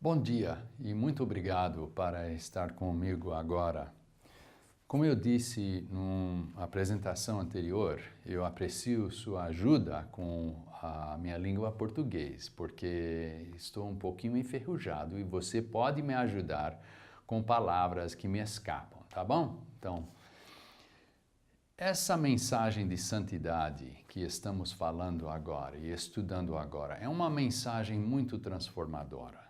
Bom dia e muito obrigado para estar comigo agora. Como eu disse numa apresentação anterior, eu aprecio sua ajuda com a minha língua português, porque estou um pouquinho enferrujado e você pode me ajudar com palavras que me escapam, tá bom? Então, essa mensagem de santidade que estamos falando agora e estudando agora é uma mensagem muito transformadora.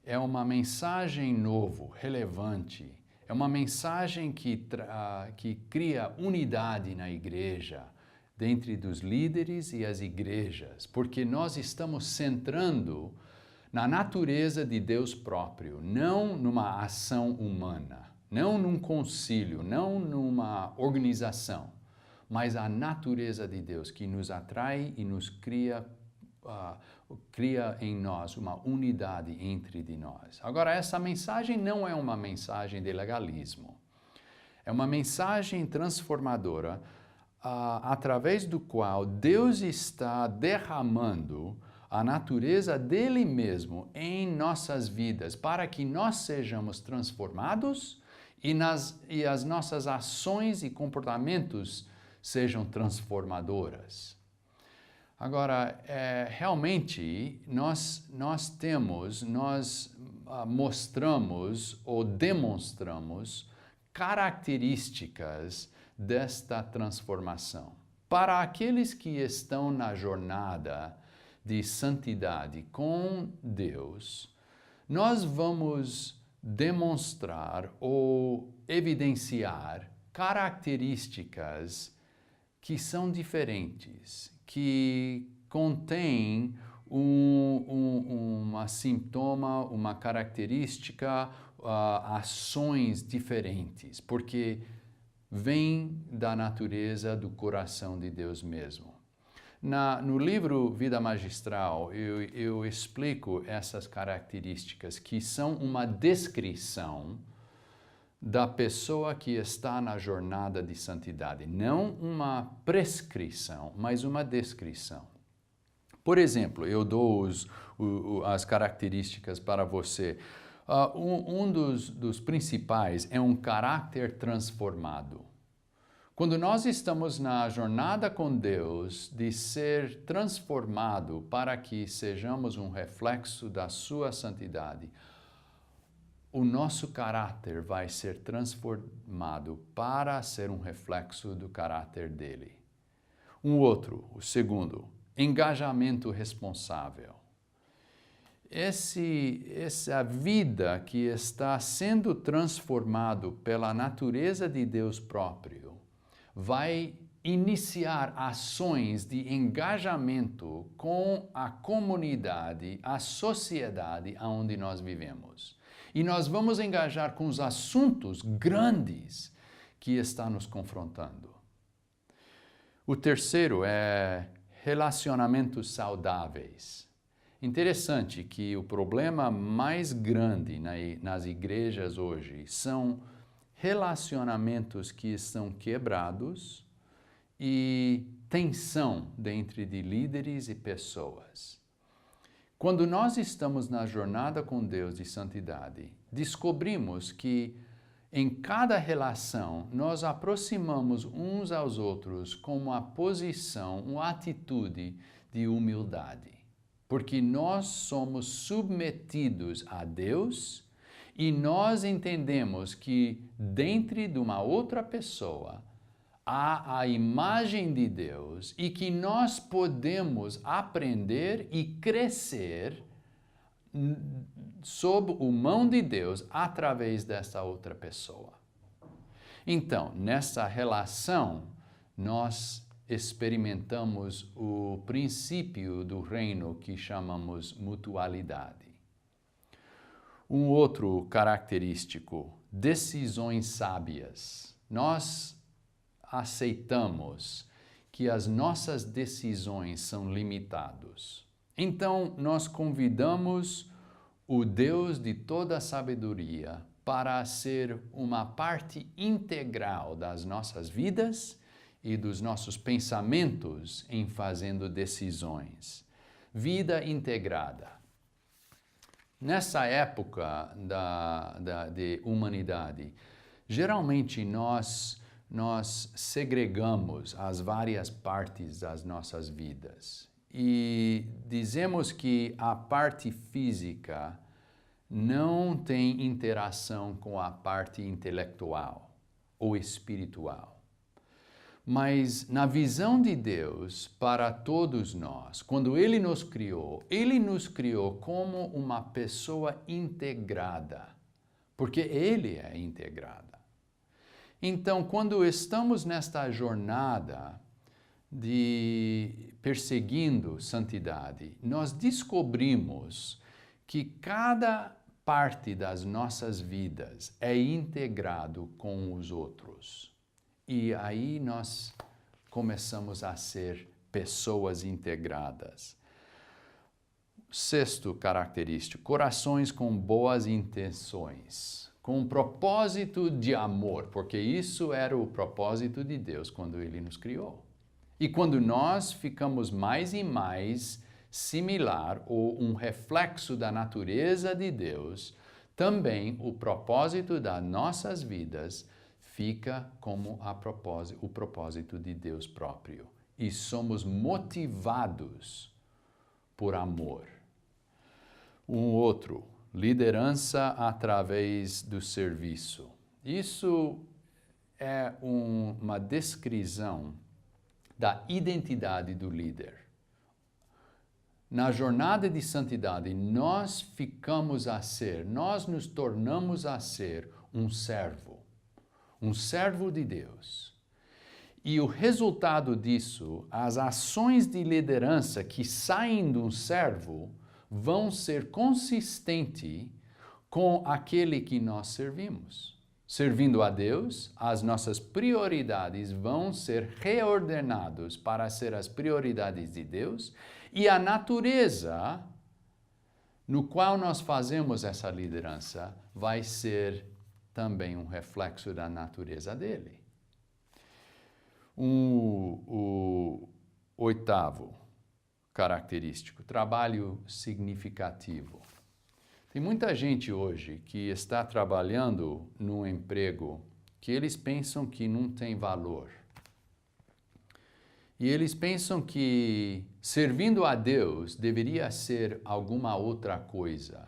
É uma mensagem novo, relevante, é uma mensagem que cria unidade na igreja, dentre dos líderes e as igrejas, porque nós estamos centrando na natureza de Deus próprio, não numa ação humana, não num concílio, não numa organização, mas a natureza de Deus que nos atrai e nos cria em nós uma unidade entre de nós. Agora, essa mensagem não é uma mensagem de legalismo. É uma mensagem transformadora através do qual Deus está derramando a natureza dele mesmo em nossas vidas para que nós sejamos transformados e as nossas ações e comportamentos sejam transformadoras. Agora, realmente, nós mostramos ou demonstramos características desta transformação. Para aqueles que estão na jornada de santidade com Deus, nós vamos demonstrar ou evidenciar características que são diferentes, que contém uma sintoma, uma característica, ações diferentes, porque vem da natureza do coração de Deus mesmo. No livro Vida Magistral, eu explico essas características que são uma descrição da pessoa que está na jornada de santidade, não uma prescrição, mas uma descrição. Por exemplo, eu dou as características para você. Um dos principais é um caráter transformado. Quando nós estamos na jornada com Deus de ser transformado para que sejamos um reflexo da sua santidade, o nosso caráter vai ser transformado para ser um reflexo do caráter dele. O segundo, engajamento responsável. Essa vida que está sendo transformado pela natureza de Deus próprio vai iniciar ações de engajamento com a comunidade, a sociedade onde nós vivemos. E nós vamos engajar com os assuntos grandes que está nos confrontando. O terceiro é relacionamentos saudáveis. Interessante que o problema mais grande nas igrejas hoje são relacionamentos que estão quebrados e tensão dentro de líderes e pessoas. Quando nós estamos na jornada com Deus de santidade, descobrimos que em cada relação nós aproximamos uns aos outros com uma posição, uma atitude de humildade. Porque nós somos submetidos a Deus e nós entendemos que dentro de uma outra pessoa há a imagem de Deus e que nós podemos aprender e crescer sob o mão de Deus através dessa outra pessoa. Então, nessa relação, nós experimentamos o princípio do reino que chamamos mutualidade. Um outro característico, decisões sábias. Nós aceitamos que as nossas decisões são limitadas. Então, nós convidamos o Deus de toda a sabedoria para ser uma parte integral das nossas vidas e dos nossos pensamentos em fazendo decisões. Vida integrada. Nessa época de humanidade, geralmente nós segregamos as várias partes das nossas vidas e dizemos que a parte física não tem interação com a parte intelectual ou espiritual. Mas na visão de Deus, para todos nós, quando Ele nos criou como uma pessoa integrada, porque Ele é integrada. Então, quando estamos nesta jornada de perseguindo santidade, nós descobrimos que cada parte das nossas vidas é integrado com os outros. E aí nós começamos a ser pessoas integradas. Sexto característico, corações com boas intenções, com um propósito de amor, porque isso era o propósito de Deus quando Ele nos criou. E quando nós ficamos mais e mais similar ou um reflexo da natureza de Deus, também o propósito das nossas vidas fica como o propósito de Deus próprio. E somos motivados por amor. Um outro, liderança através do serviço. Isso é uma descrição da identidade do líder. Na jornada de santidade, nós nos tornamos a ser um servo de Deus. E o resultado disso, as ações de liderança que saem de um servo vão ser consistentes com aquele que nós servimos. Servindo a Deus, as nossas prioridades vão ser reordenadas para ser as prioridades de Deus e a natureza no qual nós fazemos essa liderança vai ser também um reflexo da natureza dele. O oitavo característico, trabalho significativo. Tem muita gente hoje que está trabalhando num emprego que eles pensam que não tem valor. E eles pensam que servindo a Deus deveria ser alguma outra coisa.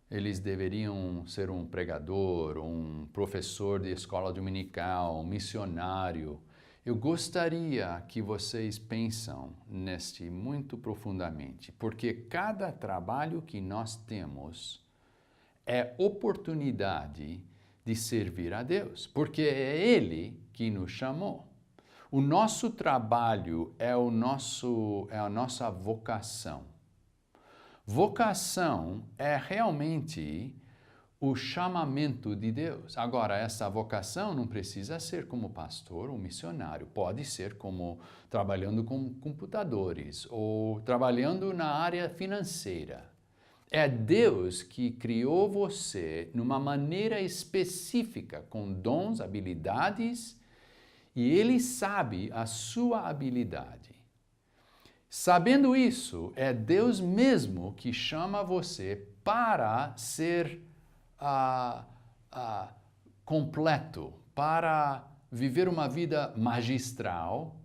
Eles deveriam ser um pregador, um professor de escola dominical, um missionário. Eu gostaria que vocês pensam neste muito profundamente, porque cada trabalho que nós temos é oportunidade de servir a Deus, porque é Ele que nos chamou. O nosso trabalho é a nossa vocação. Vocação é realmente o chamamento de Deus. Agora, essa vocação não precisa ser como pastor ou missionário. Pode ser como trabalhando com computadores ou trabalhando na área financeira. É Deus que criou você numa maneira específica, com dons, habilidades, e Ele sabe a sua habilidade. Sabendo isso, é Deus mesmo que chama você para ser completo, para viver uma vida magistral,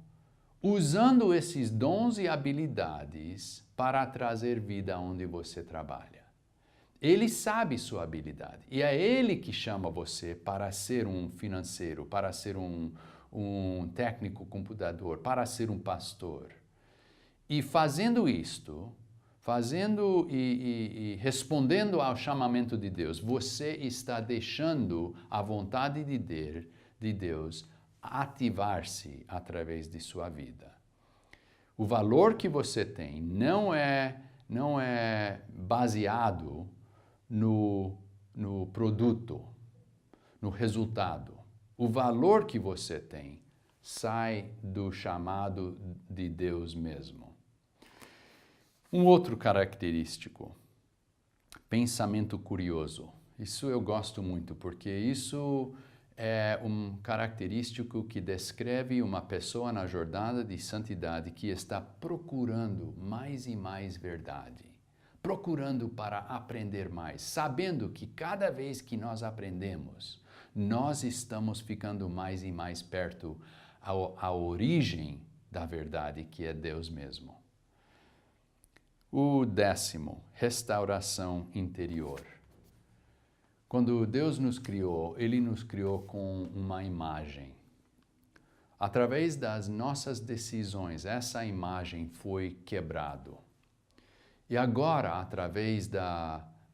usando esses dons e habilidades para trazer vida onde você trabalha. Ele sabe sua habilidade e é Ele que chama você para ser um financeiro, para ser um técnico computador, para ser um pastor. E fazendo isto, respondendo ao chamamento de Deus, você está deixando a vontade de Deus ativar-se através de sua vida. O valor que você tem não é baseado no produto, no resultado. O valor que você tem sai do chamado de Deus mesmo. Um outro característico, pensamento curioso. Isso eu gosto muito, porque isso é um característico que descreve uma pessoa na jornada de santidade que está procurando mais e mais verdade, procurando para aprender mais, sabendo que cada vez que nós aprendemos, nós estamos ficando mais e mais perto à origem da verdade, que é Deus mesmo. O 10º, restauração interior. Quando Deus nos criou, Ele nos criou com uma imagem. Através das nossas decisões, essa imagem foi quebrada. E agora, através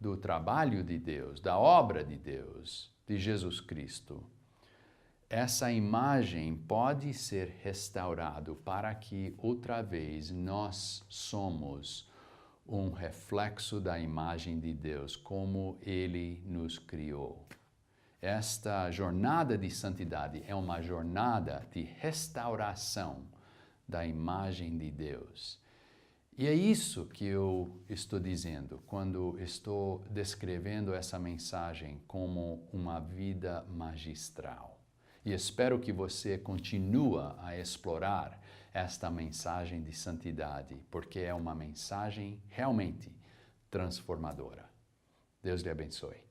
do trabalho de Deus, da obra de Deus, de Jesus Cristo, essa imagem pode ser restaurada para que outra vez nós somos um reflexo da imagem de Deus, como Ele nos criou. Esta jornada de santidade é uma jornada de restauração da imagem de Deus. E é isso que eu estou dizendo quando estou descrevendo essa mensagem como uma vida magistral. E espero que você continue a explorar esta mensagem de santidade, porque é uma mensagem realmente transformadora. Deus lhe abençoe.